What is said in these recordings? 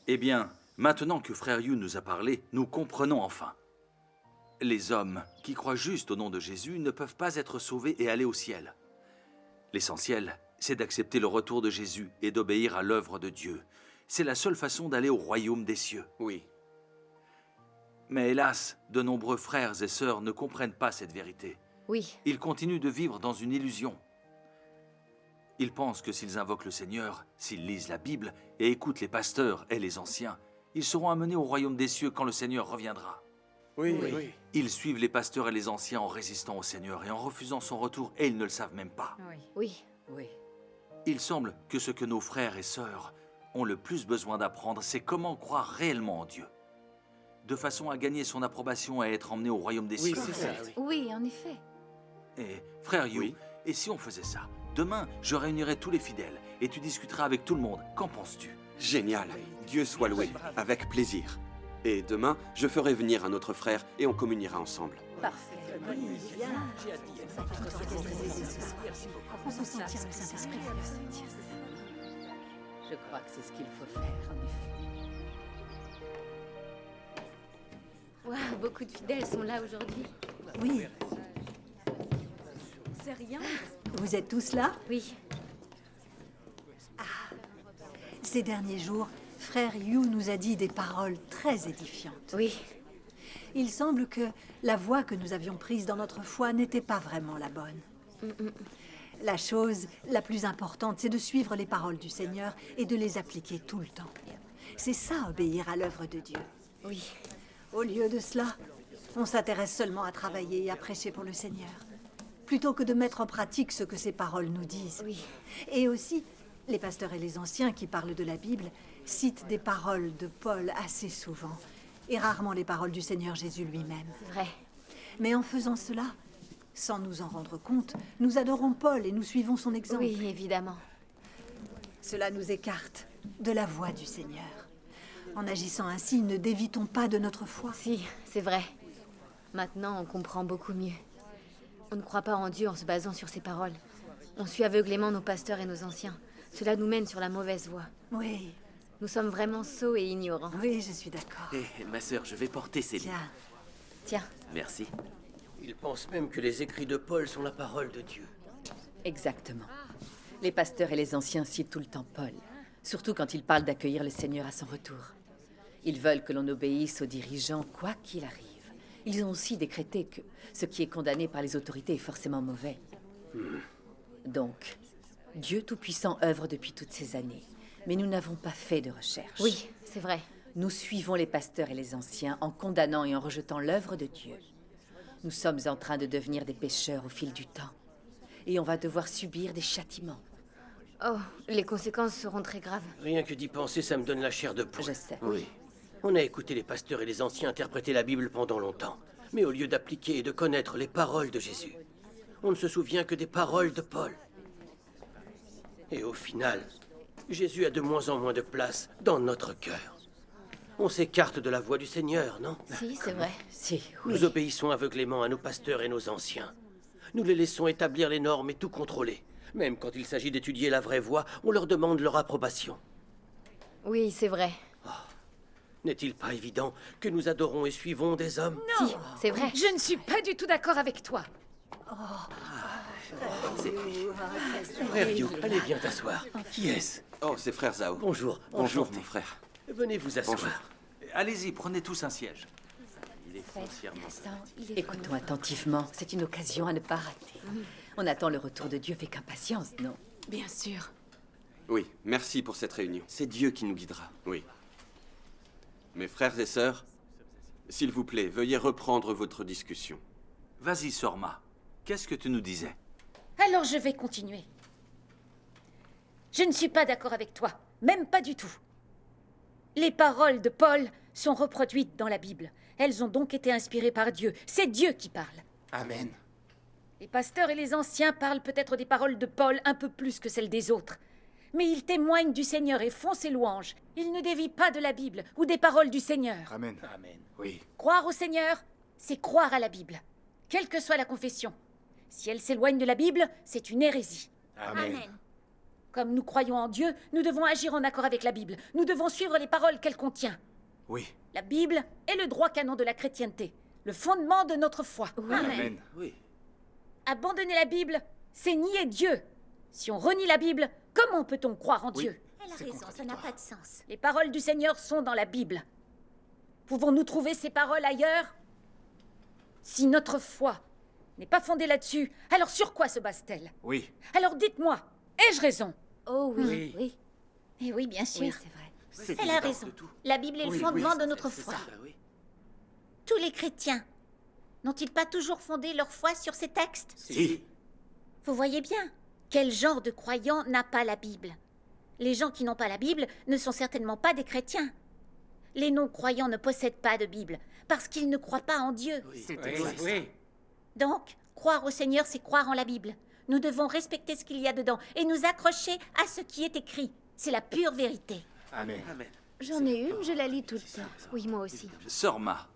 Eh bien, maintenant que Frère Yu nous a parlé, nous comprenons enfin. Les hommes qui croient juste au nom de Jésus ne peuvent pas être sauvés et aller au ciel. L'essentiel, c'est d'accepter le retour de Jésus et d'obéir à l'œuvre de Dieu. C'est la seule façon d'aller au royaume des cieux. Oui. Mais hélas, de nombreux frères et sœurs ne comprennent pas cette vérité. Oui, Ils continuent de vivre dans une illusion. Ils pensent que s'ils invoquent le Seigneur, s'ils lisent la Bible et écoutent les pasteurs et les anciens, ils seront amenés au royaume des cieux quand le Seigneur reviendra. Oui, oui. Ils suivent les pasteurs et les anciens en résistant au Seigneur et en refusant son retour, et ils ne le savent même pas. oui. Oui. Il semble que ce que nos frères et sœurs ont le plus besoin d'apprendre, c'est comment croire réellement en Dieu, de façon à gagner son approbation et à être emmenés au royaume des Oui, cieux. c'est ça. Oui. Oui, en effet. Et frère Yu, Oui. et si on faisait ça? Demain, je réunirai tous les fidèles et tu discuteras avec tout le monde. Qu'en penses-tu? Génial. Dieu soit loué. Avec plaisir. Et demain, je ferai venir un autre frère et on communiera ensemble. Parfait. On se sentira le Saint-Esprit. Je crois que c'est ce qu'il faut faire, en effet. Waouh, beaucoup de fidèles sont là aujourd'hui. Oui, C'est rien? vous êtes tous là? Oui. Ces derniers jours, Frère Yu nous a dit des paroles très édifiantes. Oui. Il semble que la voie que nous avions prise dans notre foi n'était pas vraiment la bonne. La chose la plus importante, c'est de suivre les paroles du Seigneur et de les appliquer tout le temps. C'est ça, obéir à l'œuvre de Dieu. Oui. Au lieu de cela, on s'intéresse seulement à travailler et à prêcher pour le Seigneur, plutôt que de mettre en pratique ce que ces paroles nous disent. Oui. Et aussi, les pasteurs et les anciens qui parlent de la Bible citent des paroles de Paul assez souvent, et rarement les paroles du Seigneur Jésus lui-même. C'est vrai. Mais en faisant cela, sans nous en rendre compte, nous adorons Paul et nous suivons son exemple. Oui, évidemment. Cela nous écarte de la voie du Seigneur. En agissant ainsi, ne dévitons pas de notre foi. Si, c'est vrai. Maintenant, on comprend beaucoup mieux. On ne croit pas en Dieu en se basant sur ses paroles. On suit aveuglément nos pasteurs et nos anciens. Cela nous mène sur la mauvaise voie. Oui, Nous sommes vraiment sots et ignorants. oui, je suis d'accord. Eh, ma sœur, je vais porter ces livres. Tiens, Tiens, Merci. Ils pensent même que les écrits de Paul sont la parole de Dieu. Exactement. Les pasteurs et les anciens citent tout le temps Paul, surtout quand ils parlent d'accueillir le Seigneur à son retour. Ils veulent que l'on obéisse aux dirigeants, quoi qu'il arrive. Ils ont aussi décrété que ce qui est condamné par les autorités est forcément mauvais. Donc, Dieu Tout-Puissant œuvre depuis toutes ces années, mais nous n'avons pas fait de recherche. oui, c'est vrai. Nous suivons les pasteurs et les anciens en condamnant et en rejetant l'œuvre de Dieu. Nous sommes en train de devenir des pécheurs au fil du temps. Et on va devoir subir des châtiments. Oh, les conséquences seront très graves. Rien que d'y penser, ça me donne la chair de poule. Je sais. Oui. On a écouté les pasteurs et les anciens interpréter la Bible pendant longtemps. Mais au lieu d'appliquer et de connaître les paroles de Jésus, on ne se souvient que des paroles de Paul. Et au final, Jésus a de moins en moins de place dans notre cœur. On s'écarte de la voie du Seigneur, non? Si, c'est vrai. Si, oui. Nous obéissons aveuglément à nos pasteurs et nos anciens. Nous les laissons établir les normes et tout contrôler. Même quand il s'agit d'étudier la vraie voie, on leur demande leur approbation. Oui, c'est vrai. N'est-il pas évident que nous adorons et suivons des hommes? Si, c'est vrai. Je ne suis pas du tout d'accord avec toi. Frère Yu, allez viens t'asseoir. Qui est-ce? Oh, c'est frère Zhao. Bonjour, Bonjour, enchanté. mon frère. Venez vous asseoir. Bonjour. Allez-y, prenez tous un siège. Il est foncièrement... Écoutons attentivement, c'est une occasion à ne pas rater. On attend le retour de Dieu avec impatience, non? Bien sûr. Oui, merci pour cette réunion. C'est Dieu qui nous guidera. Oui. Mes frères et sœurs, s'il vous plaît, veuillez reprendre votre discussion. Vas-y, Sorma. Qu'est-ce que tu nous disais? Alors je vais continuer. Je ne suis pas d'accord avec toi, même pas du tout. Les paroles de Paul sont reproduites dans la Bible. Elles ont donc été inspirées par Dieu. C'est Dieu qui parle. Amen. Les pasteurs et les anciens parlent peut-être des paroles de Paul un peu plus que celles des autres. Mais ils témoignent du Seigneur et font ses louanges. Ils ne dévient pas de la Bible ou des paroles du Seigneur. Amen. Amen. Oui. Croire au Seigneur, c'est croire à la Bible, quelle que soit la confession. Si elle s'éloigne de la Bible, c'est une hérésie. Amen. Comme nous croyons en Dieu, nous devons agir en accord avec la Bible. Nous devons suivre les paroles qu'elle contient. Oui. La Bible est le droit canon de la chrétienté, le fondement de notre foi. Amen. Oui. Abandonner la Bible, c'est nier Dieu. Si on renie la Bible, comment peut-on croire en Dieu? Elle a raison, ça n'a pas de sens. Les paroles du Seigneur sont dans la Bible. Pouvons-nous trouver ces paroles ailleurs? Si notre foi n'est pas fondée là-dessus, alors sur quoi se base-t-elle? Oui. Alors dites-moi, ai-je raison? Oh oui, Oui. oui. Eh oui, bien sûr. Oui, c'est vrai. C'est Elle a évident raison. de tout. La Bible est le fondement de notre C'est foi. ça, bah oui. Tous les chrétiens n'ont-ils pas toujours fondé leur foi sur ces textes? Si. Vous voyez bien, quel genre de croyant n'a pas la Bible? Les gens qui n'ont pas la Bible ne sont certainement pas des chrétiens. Les non-croyants ne possèdent pas de Bible parce qu'ils ne croient pas en Dieu. C'est Oui, exact. oui. Donc, croire au Seigneur, c'est croire en la Bible. Nous devons respecter ce qu'il y a dedans et nous accrocher à ce qui est écrit. C'est la pure vérité. Amen. J'en ai une, je la lis tout le temps. Oui, moi aussi. Sœur Ma,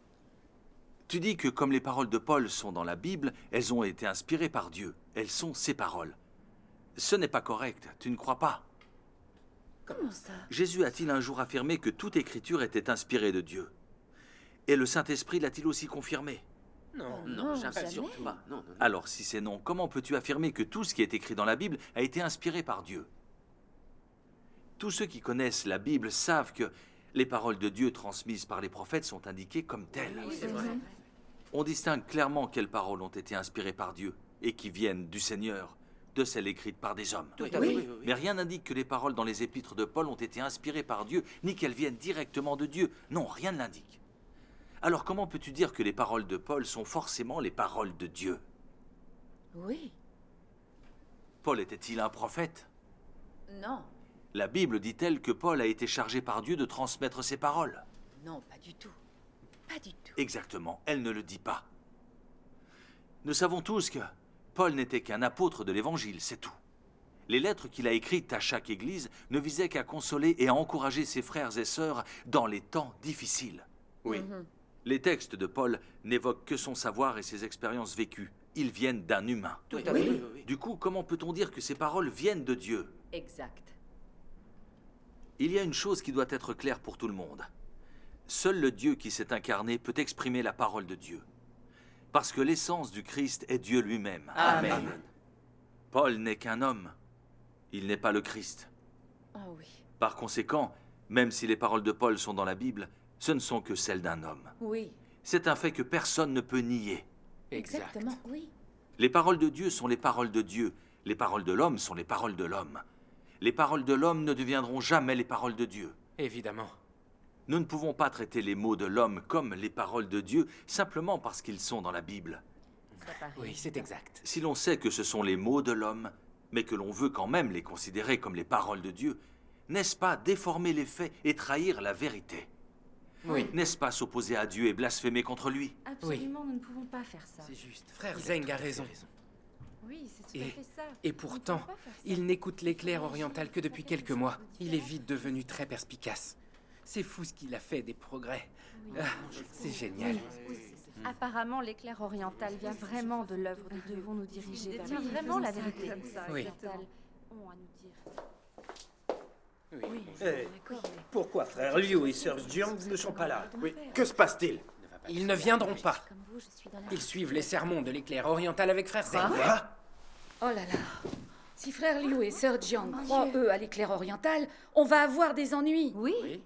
tu dis que comme les paroles de Paul sont dans la Bible, elles ont été inspirées par Dieu. Elles sont ses paroles. Ce n'est pas correct, tu ne crois pas? Comment ça? Jésus a-t-il un jour affirmé que toute écriture était inspirée de Dieu? Et le Saint-Esprit l'a-t-il aussi confirmé? Non, Non, jamais. Surtout pas. Non, non, non. Alors si c'est non, comment peux-tu affirmer que tout ce qui est écrit dans la Bible a été inspiré par Dieu? Tous ceux qui connaissent la Bible savent que les paroles de Dieu transmises par les prophètes sont indiquées comme telles. C'est vrai. On distingue clairement quelles paroles ont été inspirées par Dieu et qui viennent du Seigneur, de celles écrites par des hommes. Tout à fait. Oui, oui, oui. Mais rien n'indique que les paroles dans les épîtres de Paul ont été inspirées par Dieu, ni qu'elles viennent directement de Dieu. Non, rien ne l'indique. Alors comment peux-tu dire que les paroles de Paul sont forcément les paroles de Dieu? Oui. Paul était-il un prophète? Non. La Bible dit-elle que Paul a été chargé par Dieu de transmettre ses paroles? Non, pas du tout. Pas du tout. Exactement, elle ne le dit pas. Nous savons tous que Paul n'était qu'un apôtre de l'Évangile, c'est tout. Les lettres qu'il a écrites à chaque église ne visaient qu'à consoler et à encourager ses frères et sœurs dans les temps difficiles. Oui. Les textes de Paul n'évoquent que son savoir et ses expériences vécues. Ils viennent d'un humain. Tout à fait. Oui, oui. Du coup, comment peut-on dire que ces paroles viennent de Dieu? Exact. Il y a une chose qui doit être claire pour tout le monde. Seul le Dieu qui s'est incarné peut exprimer la parole de Dieu. Parce que l'essence du Christ est Dieu lui-même. Amen. Paul n'est qu'un homme. Il n'est pas le Christ. Ah oui. Par conséquent, même si les paroles de Paul sont dans la Bible, ce ne sont que celles d'un homme. Oui. C'est un fait que personne ne peut nier. Exactement. Oui. Les paroles de Dieu sont les paroles de Dieu. Les paroles de l'homme sont les paroles de l'homme. Les paroles de l'homme ne deviendront jamais les paroles de Dieu. Évidemment. Nous ne pouvons pas traiter les mots de l'homme comme les paroles de Dieu simplement parce qu'ils sont dans la Bible. Oui, c'est exact. Si l'on sait que ce sont les mots de l'homme, mais que l'on veut quand même les considérer comme les paroles de Dieu, n'est-ce pas déformer les faits et trahir la vérité? Oui. N'est-ce pas s'opposer à Dieu et blasphémer contre lui? Absolument, nous ne pouvons pas faire ça. C'est juste. Frère Zeng a raison. Oui, c'est tout à fait ça. Et pourtant, il n'écoute l'éclair oriental que depuis quelques mois. Il est vite devenu très perspicace. C'est fou ce qu'il a fait, des progrès. Ah, c'est génial. Apparemment, l'éclair oriental vient vraiment de l'œuvre. Nous devons nous diriger vers vraiment la vérité. Oui. Ont à nous dire. Eh, pourquoi frère Liu et sœur Jiang ne sont pas là? Oui. Que se passe-t-il? Ils ne viendront pas. Comme vous, je suis dans la... Ils suivent les sermons de l'éclair oriental avec frère Zeng. Quoi? Oh là là. Si frère Liu et sœur Jiang croient, eux, à l'éclair oriental, on va avoir des ennuis. Oui.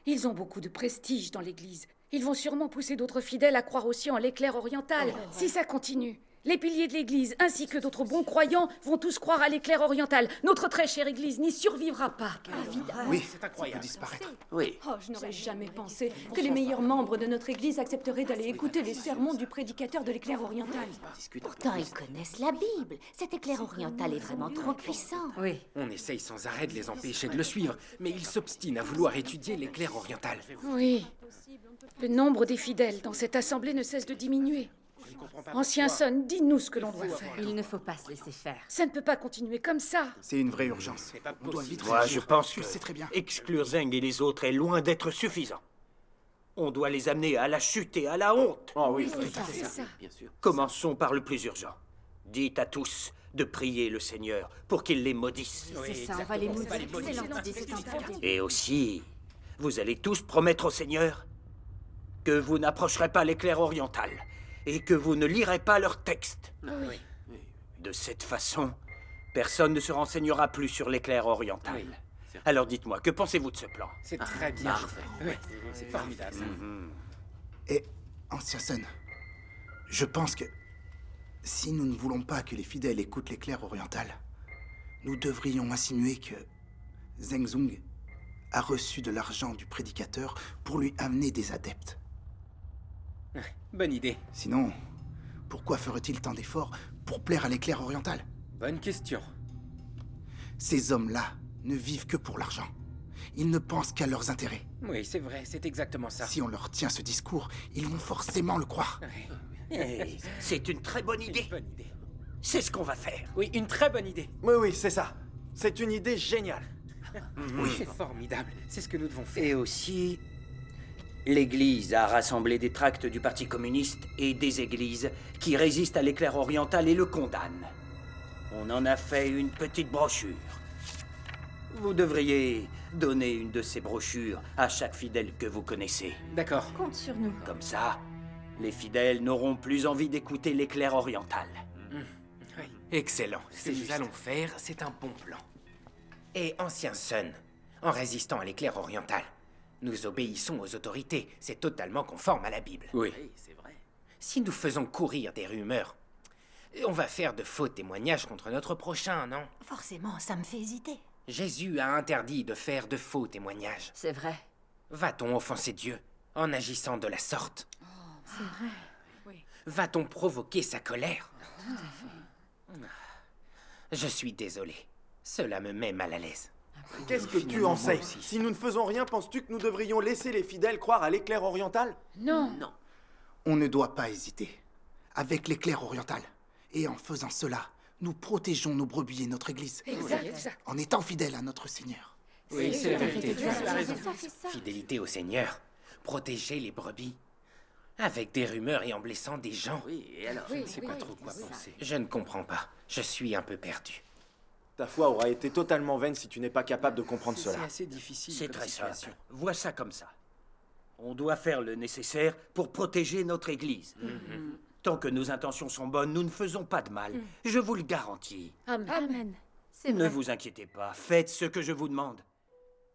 Ils ont beaucoup de prestige dans l'Église. Ils vont sûrement pousser d'autres fidèles à croire aussi en l'éclair oriental. Si ça continue, les piliers de l'Église ainsi que d'autres bons croyants vont tous croire à l'éclair oriental. Notre très chère Église n'y survivra pas. Oui, c'est incroyable. Disparaître. Oui. Oh, je n'aurais jamais pensé que les meilleurs membres de notre église accepteraient d'aller écouter les sermons du prédicateur de l'éclair oriental. Pourtant, ils connaissent la Bible. Cet éclair oriental est vraiment trop puissant. Oui. On essaye sans arrêt de les empêcher de le suivre, mais ils s'obstinent à vouloir étudier l'éclair oriental. Oui. Le nombre des fidèles dans cette assemblée ne cesse de diminuer. Ancien Son, dis-nous ce que l'on doit faire. Il ne faut pas se laisser faire. Ça ne peut pas continuer comme ça. C'est une vraie urgence. On doit vite Moi, je réagir. pense que Tu sais très bien. exclure Zeng et les autres est loin d'être suffisant. On doit les amener à la chute et à la honte. Oh oui, C'est ça. Bien sûr. Commençons par le plus urgent. Dites à tous de prier le Seigneur pour qu'il les maudisse. C'est ça, on va les maudire. Excellente idée, c'est un bon idée. Et aussi, vous allez tous promettre au Seigneur que vous n'approcherez pas l'éclair oriental et que vous ne lirez pas leurs textes. Oui. De cette façon, personne ne se renseignera plus sur l'éclair oriental. Alors dites-moi, que pensez-vous de ce plan? C'est très bien. Oui, c'est formidable. Et, ancien Sun, je pense que si nous ne voulons pas que les fidèles écoutent l'éclair oriental, nous devrions insinuer que Zheng Zung a reçu de l'argent du prédicateur pour lui amener des adeptes. Bonne idée. Sinon, pourquoi ferait-il tant d'efforts pour plaire à l'éclair oriental? Bonne question. Ces hommes-là ne vivent que pour l'argent. Ils ne pensent qu'à leurs intérêts. Oui, c'est vrai, c'est exactement ça. Si on leur tient ce discours, ils vont forcément le croire. Eh, c'est une très bonne idée. Bonne idée. C'est ce qu'on va faire. Oui, une très bonne idée. Oui, c'est ça. C'est une idée géniale. Oui, c'est formidable. C'est ce que nous devons faire. Et aussi, l'Église a rassemblé des tracts du Parti communiste et des églises qui résistent à l'éclair oriental et le condamnent. On en a fait une petite brochure. Vous devriez donner une de ces brochures à chaque fidèle que vous connaissez. D'accord. Compte sur nous. Comme ça, les fidèles n'auront plus envie d'écouter l'éclair oriental. Oui. Excellent. Ce que nous allons faire, c'est un bon plan. Et ancien Sun, en résistant à l'éclair oriental, nous obéissons aux autorités. C'est totalement conforme à la Bible. Oui. C'est vrai. Si nous faisons courir des rumeurs, on va faire de faux témoignages contre notre prochain, non? Forcément, ça me fait hésiter. Jésus a interdit de faire de faux témoignages. C'est vrai. Va-t-on offenser Dieu en agissant de la sorte? C'est vrai. Oui. Va-t-on provoquer sa colère? Je suis désolé. Cela me met mal à l'aise. Qu'est-ce que tu en sais? Si nous ne faisons rien, penses-tu que nous devrions laisser les fidèles croire à l'éclair oriental? Non. On ne doit pas hésiter. Avec l'éclair oriental. Et en faisant cela, nous protégeons nos brebis et notre Église. Exact. En étant fidèles à notre Seigneur. Oui, c'est la vérité. Tu as raison. C'est ça. Fidélité au Seigneur. Protéger les brebis. Avec des rumeurs et en blessant des gens. Oui, et alors? Je ne sais pas trop quoi penser. Je ne comprends pas. Je suis un peu perdu. Ta foi aura été totalement vaine si tu n'es pas capable de comprendre C'est cela. assez difficile. C'est comme très situation. simple. Vois ça comme ça. On doit faire le nécessaire pour protéger notre Église. Tant que nos intentions sont bonnes, nous ne faisons pas de mal. Je vous le garantis. Amen. C'est Ne vrai. vous inquiétez pas, faites ce que je vous demande.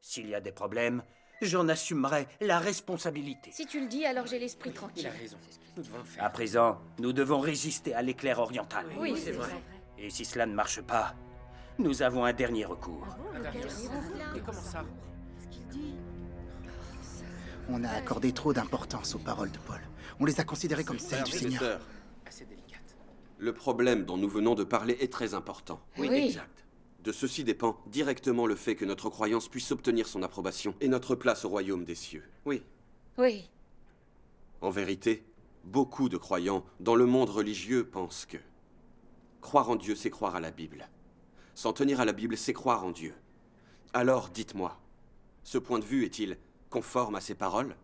S'il y a des problèmes, j'en assumerai la responsabilité. Si tu le dis, alors j'ai l'esprit Il tranquille. a raison. Nous devons le faire. À présent, nous devons résister à l'éclair oriental. Oui, c'est vrai. Et si cela ne marche pas, nous avons un dernier recours. Et comment ça? On a accordé trop d'importance aux paroles de Paul. On les a considérées comme celles du Frères et Seigneur. sœurs, Assez délicate. le problème dont nous venons de parler est très important. Oui. Exact. De ceci dépend directement le fait que notre croyance puisse obtenir son approbation et notre place au royaume des cieux. Oui. Oui. En vérité, beaucoup de croyants dans le monde religieux pensent que croire en Dieu, c'est croire à la Bible. S'en tenir à la Bible, c'est croire en Dieu. Alors, dites-moi, ce point de vue est-il conforme à ces paroles?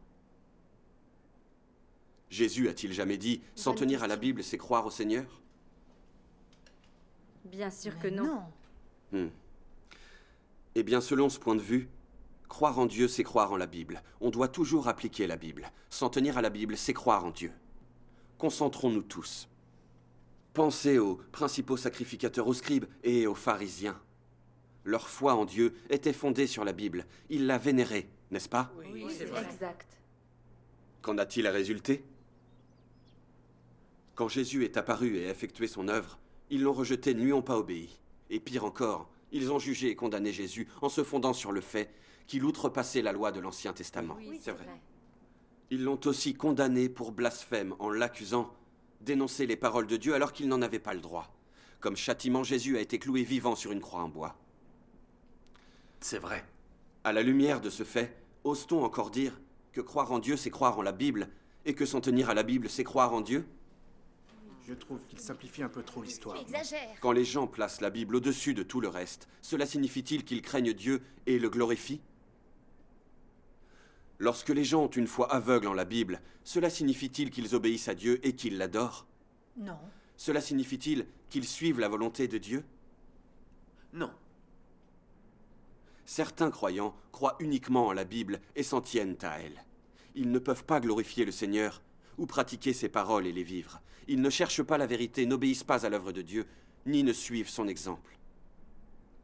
Jésus a-t-il jamais dit « S'en tenir à la Bible, c'est croire au Seigneur » Bien sûr que non. Eh bien, selon ce point de vue, croire en Dieu, c'est croire en la Bible. On doit toujours appliquer la Bible. S'en tenir à la Bible, c'est croire en Dieu. Concentrons-nous tous. Pensez aux principaux sacrificateurs, aux scribes et aux pharisiens. Leur foi en Dieu était fondée sur la Bible. Ils la vénéraient, n'est-ce pas? Oui, c'est vrai. Exact. Qu'en a-t-il résulté? Quand Jésus est apparu et a effectué son œuvre, ils l'ont rejeté, ne lui ont pas obéi. Et pire encore, ils ont jugé et condamné Jésus en se fondant sur le fait qu'il outrepassait la loi de l'Ancien Testament. Oui, C'est vrai. Ils l'ont aussi condamné pour blasphème en l'accusant d'énoncer les paroles de Dieu alors qu'il n'en avait pas le droit. Comme châtiment, Jésus a été cloué vivant sur une croix en bois. C'est vrai. À la lumière de ce fait, ose-t-on encore dire que croire en Dieu, c'est croire en la Bible, et que s'en tenir à la Bible, c'est croire en Dieu? Je trouve qu'il simplifie un peu trop l'histoire. Exagère. Quand les gens placent la Bible au-dessus de tout le reste, cela signifie-t-il qu'ils craignent Dieu et le glorifient? Lorsque les gens ont une foi aveugle en la Bible, cela signifie-t-il qu'ils obéissent à Dieu et qu'ils l'adorent? Non. Cela signifie-t-il qu'ils suivent la volonté de Dieu? Non. Certains croyants croient uniquement en la Bible et s'en tiennent à elle. Ils ne peuvent pas glorifier le Seigneur ou pratiquer ses paroles et les vivre. Ils ne cherchent pas la vérité, n'obéissent pas à l'œuvre de Dieu, ni ne suivent son exemple.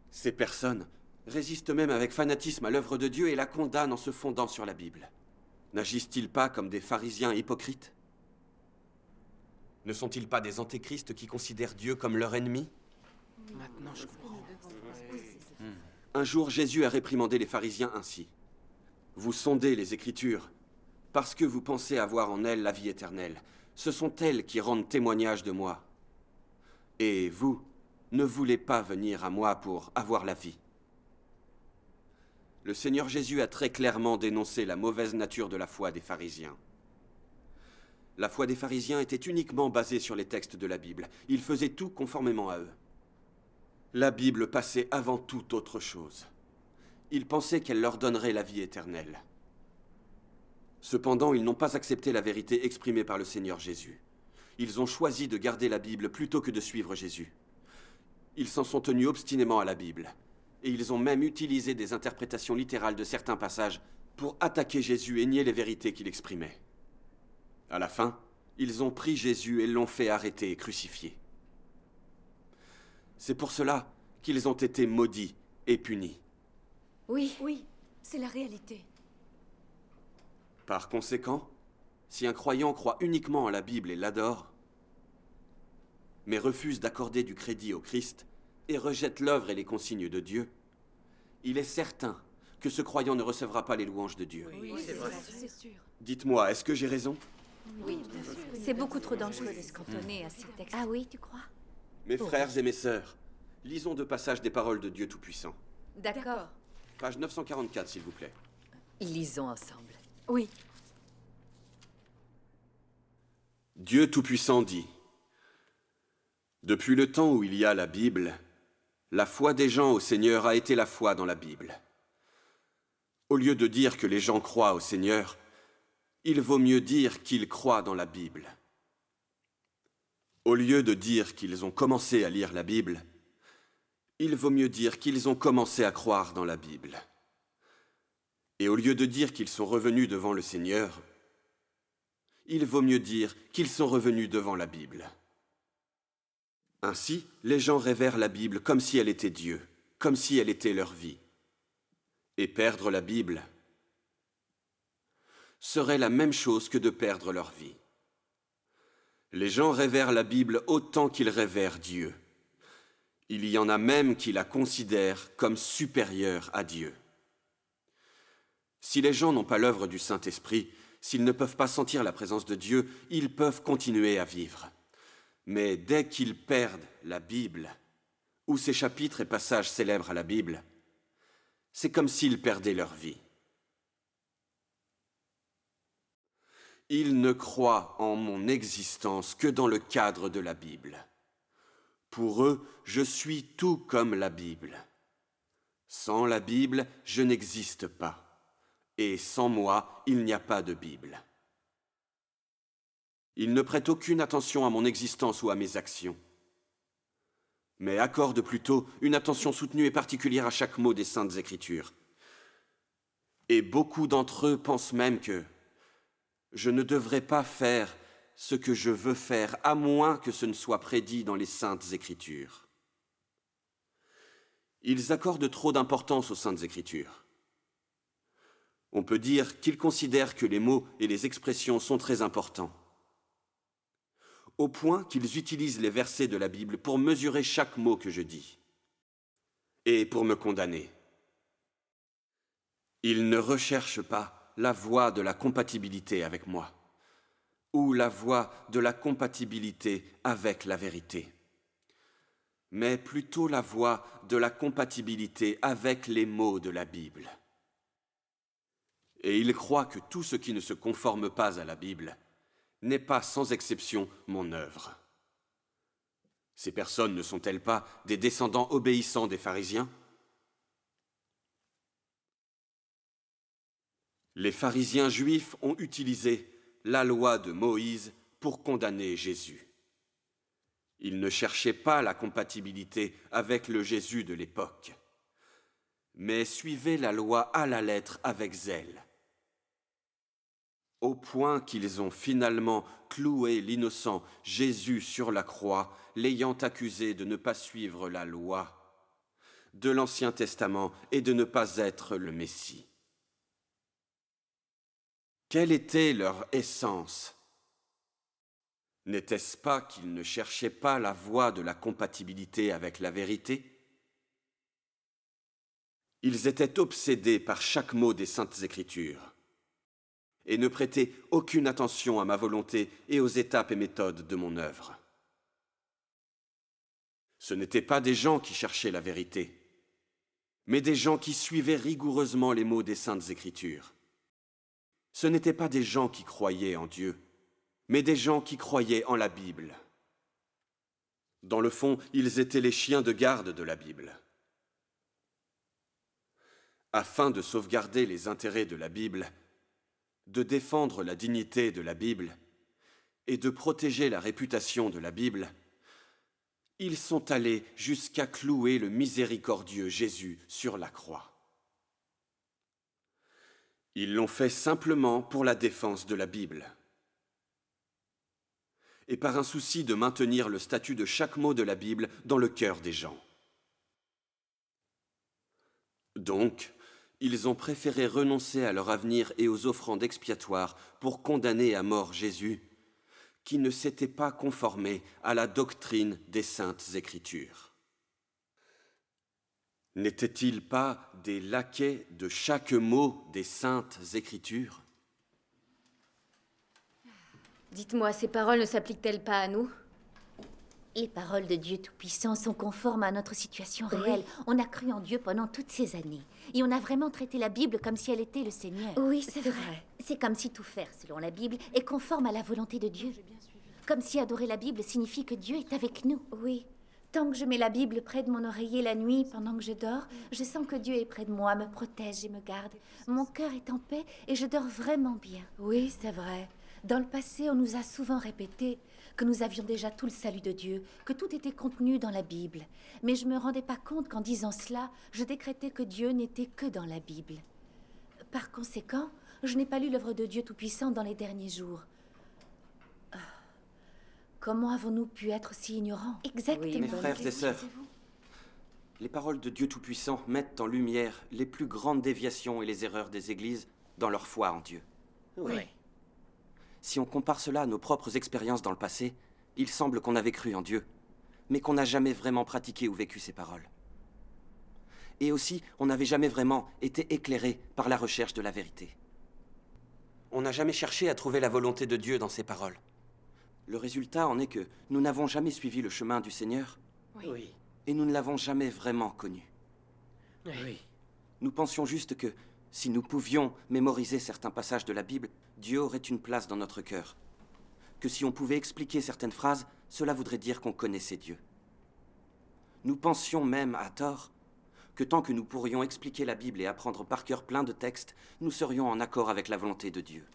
Ces personnes résistent même avec fanatisme à l'œuvre de Dieu et la condamnent en se fondant sur la Bible. N'agissent-ils pas comme des pharisiens hypocrites? Ne sont-ils pas des antéchrists qui considèrent Dieu comme leur ennemi? Maintenant, je comprends. Un jour, Jésus a réprimandé les pharisiens ainsi. « Vous sondez les Écritures, parce que vous pensez avoir en elles la vie éternelle. Ce sont elles qui rendent témoignage de moi. Et vous ne voulez pas venir à moi pour avoir la vie. » Le Seigneur Jésus a très clairement dénoncé la mauvaise nature de la foi des pharisiens. La foi des pharisiens était uniquement basée sur les textes de la Bible. Ils faisaient tout conformément à eux. La Bible passait avant toute autre chose. Ils pensaient qu'elle leur donnerait la vie éternelle. Cependant, ils n'ont pas accepté la vérité exprimée par le Seigneur Jésus. Ils ont choisi de garder la Bible plutôt que de suivre Jésus. Ils s'en sont tenus obstinément à la Bible. Et ils ont même utilisé des interprétations littérales de certains passages pour attaquer Jésus et nier les vérités qu'il exprimait. À la fin, ils ont pris Jésus et l'ont fait arrêter et crucifier. C'est pour cela qu'ils ont été maudits et punis. Oui, c'est la réalité. Par conséquent, si un croyant croit uniquement en la Bible et l'adore, mais refuse d'accorder du crédit au Christ et rejette l'œuvre et les consignes de Dieu, il est certain que ce croyant ne recevra pas les louanges de Dieu. Oui, c'est vrai, c'est sûr. Dites-moi, est-ce que j'ai raison? Oui, c'est beaucoup trop dangereux de se cantonner à ces textes. Ah oui, tu crois? Mes frères et mes sœurs, lisons 2 passages des paroles de Dieu Tout-Puissant. D'accord. Page 944, s'il vous plaît. Lisons ensemble. Oui. Dieu Tout-Puissant dit: Depuis le temps où il y a la Bible, la foi des gens au Seigneur a été la foi dans la Bible. Au lieu de dire que les gens croient au Seigneur, il vaut mieux dire qu'ils croient dans la Bible. Au lieu de dire qu'ils ont commencé à lire la Bible, il vaut mieux dire qu'ils ont commencé à croire dans la Bible. Et au lieu de dire qu'ils sont revenus devant le Seigneur, il vaut mieux dire qu'ils sont revenus devant la Bible. Ainsi, les gens révèrent la Bible comme si elle était Dieu, comme si elle était leur vie. Et perdre la Bible serait la même chose que de perdre leur vie. Les gens révèrent la Bible autant qu'ils révèrent Dieu. Il y en a même qui la considèrent comme supérieure à Dieu. Si les gens n'ont pas l'œuvre du Saint-Esprit, s'ils ne peuvent pas sentir la présence de Dieu, ils peuvent continuer à vivre. Mais dès qu'ils perdent la Bible, ou ces chapitres et passages célèbres à la Bible, c'est comme s'ils perdaient leur vie. Ils ne croient en mon existence que dans le cadre de la Bible. Pour eux, je suis tout comme la Bible. Sans la Bible, je n'existe pas. Et sans moi, il n'y a pas de Bible. Ils ne prêtent aucune attention à mon existence ou à mes actions, mais accordent plutôt une attention soutenue et particulière à chaque mot des Saintes Écritures. Et beaucoup d'entre eux pensent même que je ne devrais pas faire ce que je veux faire, à moins que ce ne soit prédit dans les Saintes Écritures. Ils accordent trop d'importance aux Saintes Écritures. On peut dire qu'ils considèrent que les mots et les expressions sont très importants, au point qu'ils utilisent les versets de la Bible pour mesurer chaque mot que je dis, et pour me condamner. Ils ne recherchent pas la voie de la compatibilité avec moi, ou la voie de la compatibilité avec la vérité, mais plutôt la voie de la compatibilité avec les mots de la Bible. Et ils croient que tout ce qui ne se conforme pas à la Bible n'est pas sans exception mon œuvre. Ces personnes ne sont-elles pas des descendants obéissants des pharisiens? Les pharisiens juifs ont utilisé la loi de Moïse pour condamner Jésus. Ils ne cherchaient pas la compatibilité avec le Jésus de l'époque, mais suivaient la loi à la lettre avec zèle, au point qu'ils ont finalement cloué l'innocent Jésus sur la croix, l'ayant accusé de ne pas suivre la loi de l'Ancien Testament et de ne pas être le Messie. Quelle était leur essence? N'était-ce pas qu'ils ne cherchaient pas la voie de la compatibilité avec la vérité? Ils étaient obsédés par chaque mot des Saintes Écritures et ne prêtaient aucune attention à ma volonté et aux étapes et méthodes de mon œuvre. Ce n'étaient pas des gens qui cherchaient la vérité, mais des gens qui suivaient rigoureusement les mots des Saintes Écritures. Ce n'étaient pas des gens qui croyaient en Dieu, mais des gens qui croyaient en la Bible. Dans le fond, ils étaient les chiens de garde de la Bible. Afin de sauvegarder les intérêts de la Bible, de défendre la dignité de la Bible et de protéger la réputation de la Bible, ils sont allés jusqu'à clouer le miséricordieux Jésus sur la croix. Ils l'ont fait simplement pour la défense de la Bible et par un souci de maintenir le statut de chaque mot de la Bible dans le cœur des gens. Donc, ils ont préféré renoncer à leur avenir et aux offrandes expiatoires pour condamner à mort Jésus, qui ne s'était pas conformé à la doctrine des Saintes Écritures. N'étaient-ils pas des laquais de chaque mot des Saintes Écritures? Dites-moi, ces paroles ne s'appliquent-elles pas à nous? Les paroles de Dieu Tout-Puissant sont conformes à notre situation réelle. On a cru en Dieu pendant toutes ces années. Et on a vraiment traité la Bible comme si elle était le Seigneur. Oui, c'est vrai. C'est comme si tout faire selon la Bible est conforme à la volonté de Dieu. Comme si adorer la Bible signifie que Dieu est avec nous. Oui. Tant que je mets la Bible près de mon oreiller la nuit pendant que je dors, je sens que Dieu est près de moi, me protège et me garde. Mon cœur est en paix et je dors vraiment bien. Oui, c'est vrai. Dans le passé, on nous a souvent répété que nous avions déjà tout le salut de Dieu, que tout était contenu dans la Bible. Mais je ne me rendais pas compte qu'en disant cela, je décrétais que Dieu n'était que dans la Bible. Par conséquent, je n'ai pas lu l'œuvre de Dieu Tout-Puissant dans les derniers jours. Comment avons-nous pu être si ignorants? Exactement. Mes frères et sœurs, les paroles de Dieu Tout-Puissant mettent en lumière les plus grandes déviations et les erreurs des églises dans leur foi en Dieu. Oui. Si on compare cela à nos propres expériences dans le passé, il semble qu'on avait cru en Dieu, mais qu'on n'a jamais vraiment pratiqué ou vécu ces paroles. Et aussi, on n'avait jamais vraiment été éclairé par la recherche de la vérité. On n'a jamais cherché à trouver la volonté de Dieu dans ces paroles. Le résultat en est que nous n'avons jamais suivi le chemin du Seigneur, Oui. et nous ne l'avons jamais vraiment connu. Oui. Nous pensions juste que, si nous pouvions mémoriser certains passages de la Bible, Dieu aurait une place dans notre cœur. Que si on pouvait expliquer certaines phrases, cela voudrait dire qu'on connaissait Dieu. Nous pensions même, à tort, que tant que nous pourrions expliquer la Bible et apprendre par cœur plein de textes, nous serions en accord avec la volonté de Dieu.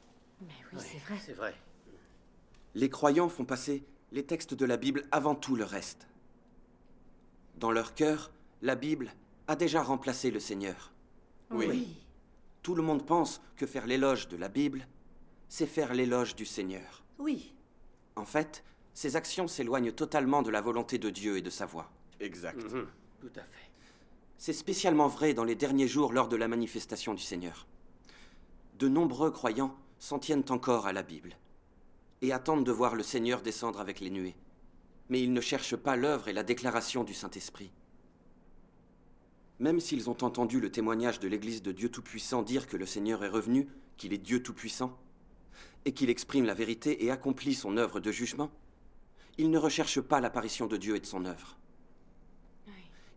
Mais oui, c'est vrai. C'est vrai. Les croyants font passer les textes de la Bible avant tout le reste. Dans leur cœur, la Bible a déjà remplacé le Seigneur. Oui. Tout le monde pense que faire l'éloge de la Bible, c'est faire l'éloge du Seigneur. Oui. En fait, ces actions s'éloignent totalement de la volonté de Dieu et de sa voix. Exact. Tout à fait. C'est spécialement vrai dans les derniers jours lors de la manifestation du Seigneur. De nombreux croyants s'en tiennent encore à la Bible et attendent de voir le Seigneur descendre avec les nuées. Mais ils ne cherchent pas l'œuvre et la déclaration du Saint-Esprit. Même s'ils ont entendu le témoignage de l'Église de Dieu Tout-Puissant dire que le Seigneur est revenu, qu'il est Dieu Tout-Puissant, et qu'il exprime la vérité et accomplit son œuvre de jugement, ils ne recherchent pas l'apparition de Dieu et de son œuvre.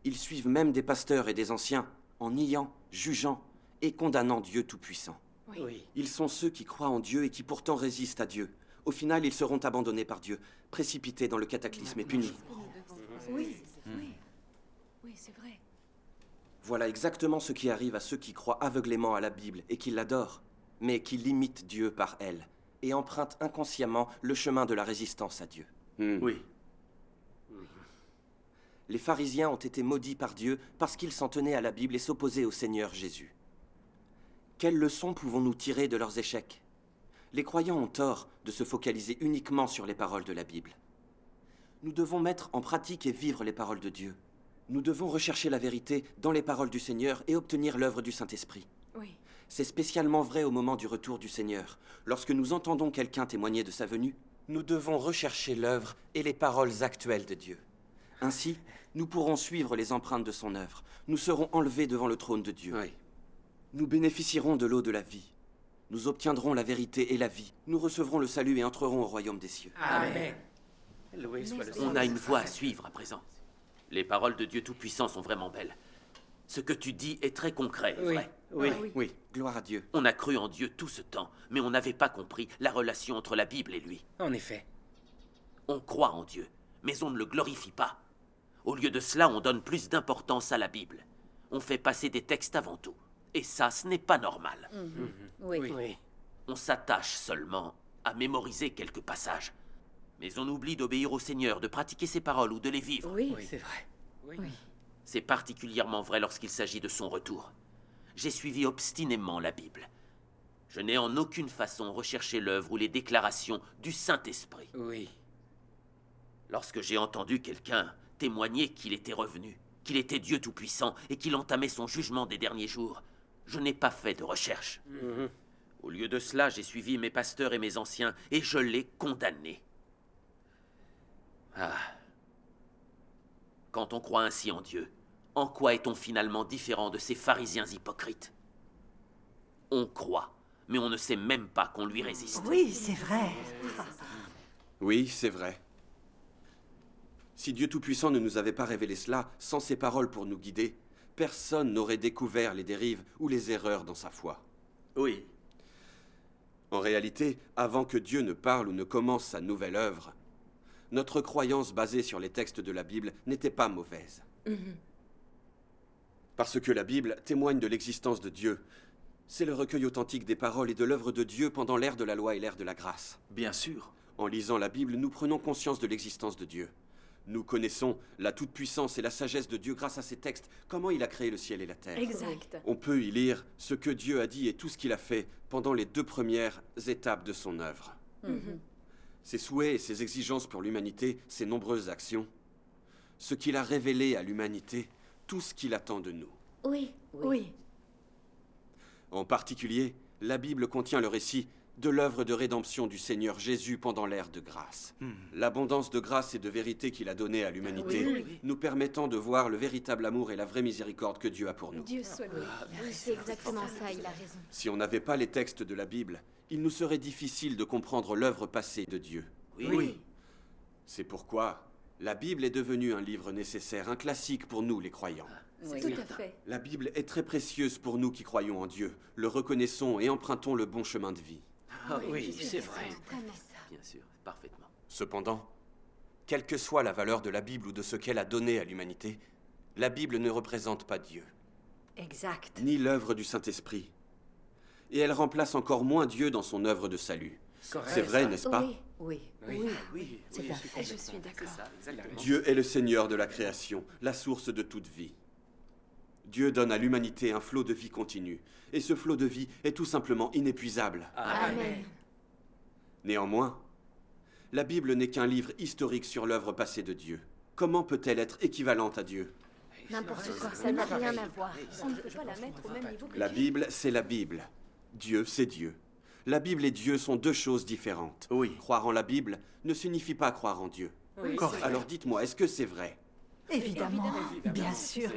Ils suivent même des pasteurs et des anciens en niant, jugeant et condamnant Dieu Tout-Puissant. Oui. Ils sont ceux qui croient en Dieu et qui pourtant résistent à Dieu. Au final, ils seront abandonnés par Dieu, précipités dans le cataclysme et punis. Oui. Oui, c'est vrai. Voilà exactement ce qui arrive à ceux qui croient aveuglément à la Bible et qui l'adorent, mais qui limitent Dieu par elle et empruntent inconsciemment le chemin de la résistance à Dieu. Oui. Les pharisiens ont été maudits par Dieu parce qu'ils s'en tenaient à la Bible et s'opposaient au Seigneur Jésus. Quelles leçons pouvons-nous tirer de leurs échecs? Les croyants ont tort de se focaliser uniquement sur les paroles de la Bible. Nous devons mettre en pratique et vivre les paroles de Dieu. Nous devons rechercher la vérité dans les paroles du Seigneur et obtenir l'œuvre du Saint-Esprit. Oui. C'est spécialement vrai au moment du retour du Seigneur. Lorsque nous entendons quelqu'un témoigner de sa venue, nous devons rechercher l'œuvre et les paroles actuelles de Dieu. Ainsi, nous pourrons suivre les empreintes de son œuvre. Nous serons enlevés devant le trône de Dieu. Oui. Nous bénéficierons de l'eau de la vie. Nous obtiendrons la vérité et la vie. Nous recevrons le salut et entrerons au royaume des cieux. Amen. Loué soit le On a une voie à suivre à présent. Les paroles de Dieu Tout-Puissant sont vraiment belles. Ce que tu dis est très concret, et vrai. Oui, oui. Oui, gloire à Dieu. On a cru en Dieu tout ce temps, mais on n'avait pas compris la relation entre la Bible et lui. En effet. On croit en Dieu, mais on ne le glorifie pas. Au lieu de cela, on donne plus d'importance à la Bible. On fait passer des textes avant tout. Et ça, ce n'est pas normal. Oui. oui. On s'attache seulement à mémoriser quelques passages. Mais on oublie d'obéir au Seigneur, de pratiquer ses paroles ou de les vivre. Oui. C'est vrai. Oui. C'est particulièrement vrai lorsqu'il s'agit de son retour. J'ai suivi obstinément la Bible. Je n'ai en aucune façon recherché l'œuvre ou les déclarations du Saint-Esprit. Oui. Lorsque j'ai entendu quelqu'un témoigner qu'il était revenu, qu'il était Dieu Tout-Puissant et qu'il entamait son jugement des derniers jours, je n'ai pas fait de recherche. Au lieu de cela, j'ai suivi mes pasteurs et mes anciens et je les condamnés. Ah. Quand on croit ainsi en Dieu, en quoi est-on finalement différent de ces pharisiens hypocrites? On croit, mais on ne sait même pas qu'on lui résiste. Oui, c'est vrai. Oui, c'est vrai. Si Dieu Tout-Puissant ne nous avait pas révélé cela, sans ses paroles pour nous guider, personne n'aurait découvert les dérives ou les erreurs dans sa foi. Oui, En réalité, avant que Dieu ne parle ou ne commence sa nouvelle œuvre, notre croyance basée sur les textes de la Bible n'était pas mauvaise. Parce que la Bible témoigne de l'existence de Dieu. C'est le recueil authentique des paroles et de l'œuvre de Dieu pendant l'ère de la loi et l'ère de la grâce. Bien sûr. En lisant la Bible, nous prenons conscience de l'existence de Dieu. Nous connaissons la toute-puissance et la sagesse de Dieu grâce à ces textes, comment il a créé le ciel et la terre. Exact. On peut y lire ce que Dieu a dit et tout ce qu'il a fait pendant les 2 premières étapes de son œuvre. Ses souhaits et ses exigences pour l'humanité, ses nombreuses actions, ce qu'il a révélé à l'humanité, tout ce qu'il attend de nous. Oui. Oui. En particulier, la Bible contient le récit de l'œuvre de rédemption du Seigneur Jésus pendant l'ère de grâce. L'abondance de grâce et de vérité qu'il a donnée à l'humanité, nous permettant de voir le véritable amour et la vraie miséricorde que Dieu a pour nous. Dieu soit loué. Oui, c'est exactement ça, il a raison. Si on n'avait pas les textes de la Bible, il nous serait difficile de comprendre l'œuvre passée de Dieu. oui. C'est pourquoi la Bible est devenue un livre nécessaire, un classique pour nous les croyants. Oui. Tout à fait. La Bible est très précieuse pour nous qui croyons en Dieu, le reconnaissons et empruntons le bon chemin de vie. Ah oui, c'est vrai. Bien sûr, parfaitement. Cependant, quelle que soit la valeur de la Bible ou de ce qu'elle a donné à l'humanité, la Bible ne représente pas Dieu, Exact. ni l'œuvre du Saint-Esprit. Et elle remplace encore moins Dieu dans son œuvre de salut. Correct. C'est vrai, n'est-ce pas? Oui. Oui. C'est un fait. Je suis d'accord. Dieu est le Seigneur de la création, la source de toute vie. Dieu donne à l'humanité un flot de vie continu, et ce flot de vie est tout simplement inépuisable. Amen. Néanmoins, la Bible n'est qu'un livre historique sur l'œuvre passée de Dieu. Comment peut-elle être équivalente à Dieu? N'importe quoi, ça n'a rien à voir. On ne peut pas la mettre au même niveau que La Dieu. Bible, c'est la Bible. Dieu, c'est Dieu. La Bible et Dieu sont 2 choses différentes. Oui. Croire en la Bible ne signifie pas croire en Dieu. Correct. Alors dites-moi, est-ce que c'est vrai? Évidemment. Bien sûr.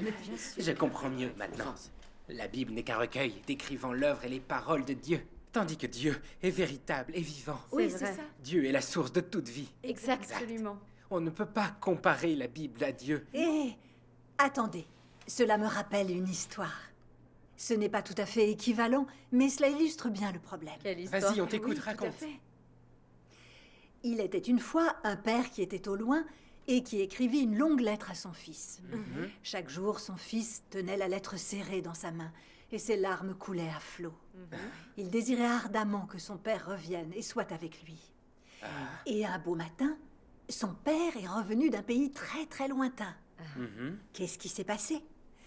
Je comprends mieux maintenant. La Bible n'est qu'un recueil décrivant l'œuvre et les paroles de Dieu, tandis que Dieu est véritable et vivant. Oui, c'est ça. Dieu est la source de toute vie. Exact. Absolument. On ne peut pas comparer la Bible à Dieu. Et attendez, cela me rappelle une histoire. Ce n'est pas tout à fait équivalent, mais cela illustre bien le problème. Quelle histoire. Vas-y, on t'écoute, Oui, tout à raconte. fait. Il était une fois un père qui était au loin et qui écrivit une longue lettre à son fils. Chaque jour, son fils tenait la lettre serrée dans sa main et ses larmes coulaient à flots. Il désirait ardemment que son père revienne et soit avec lui. Et un beau matin, son père est revenu d'un pays très très lointain. Qu'est-ce qui s'est passé?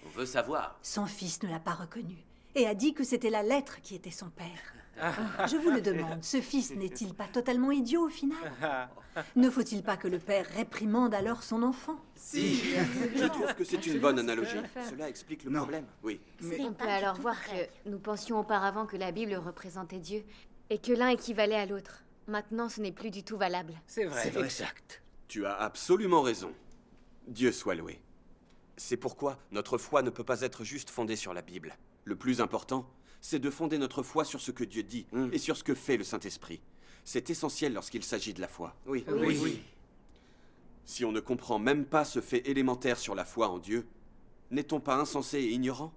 On veut savoir. Son fils ne l'a pas reconnu et a dit que c'était la lettre qui était son père. Je vous le demande, ce fils n'est-il pas totalement idiot au final? Ne faut-il pas que le père réprimande alors son enfant? Si, je trouve que c'est une bonne analogie. Cela explique le problème. Oui. On peut alors voir que nous pensions auparavant que la Bible représentait Dieu et que l'un équivalait à l'autre. Maintenant, ce n'est plus du tout valable. C'est vrai. Exact. Tu as absolument raison. Dieu soit loué. C'est pourquoi notre foi ne peut pas être juste fondée sur la Bible. Le plus important, c'est de fonder notre foi sur ce que Dieu dit et sur ce que fait le Saint-Esprit. C'est essentiel lorsqu'il s'agit de la foi. Oui. Si on ne comprend même pas ce fait élémentaire sur la foi en Dieu, n'est-on pas insensé et ignorant?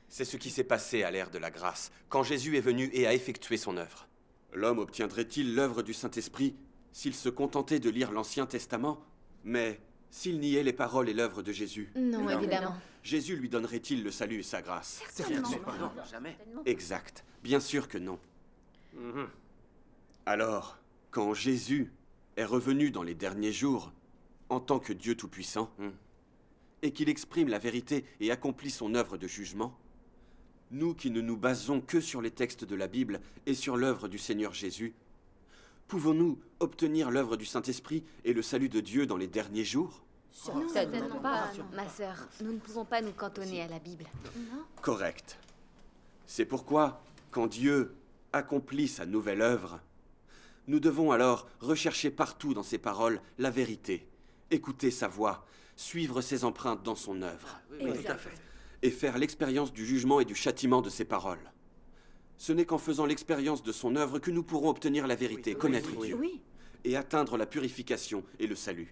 C'est ce qui s'est passé à l'ère de la grâce, quand Jésus est venu et a effectué son œuvre. L'homme obtiendrait-il l'œuvre du Saint-Esprit s'il se contentait de lire l'Ancien Testament, mais s'il niait les paroles et l'œuvre de Jésus? Non, évidemment. Jésus lui donnerait-il le salut et sa grâce? Non, jamais. Exact. Bien sûr que non. Alors, quand Jésus est revenu dans les derniers jours, en tant que Dieu Tout-Puissant, et qu'il exprime la vérité et accomplit son œuvre de jugement, nous qui ne nous basons que sur les textes de la Bible et sur l'œuvre du Seigneur Jésus, pouvons-nous obtenir l'œuvre du Saint-Esprit et le salut de Dieu dans les derniers jours? Certainement pas, ma sœur. Nous ne pouvons pas nous cantonner à la Bible. Correct. C'est pourquoi, quand Dieu accomplit sa nouvelle œuvre, nous devons alors rechercher partout dans ses paroles la vérité, écouter sa voix, suivre ses empreintes dans son œuvre, Oui, tout à fait. et faire l'expérience du jugement et du châtiment de ses paroles. Ce n'est qu'en faisant l'expérience de son œuvre que nous pourrons obtenir la vérité, connaître Dieu, et atteindre la purification et le salut.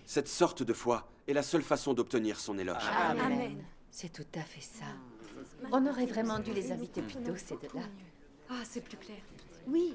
Cette sorte de foi est la seule façon d'obtenir son éloge. Amen. C'est tout à fait ça. On aurait vraiment dû les inviter plus tôt, ces deux-là. Ah, c'est plus clair. Oui,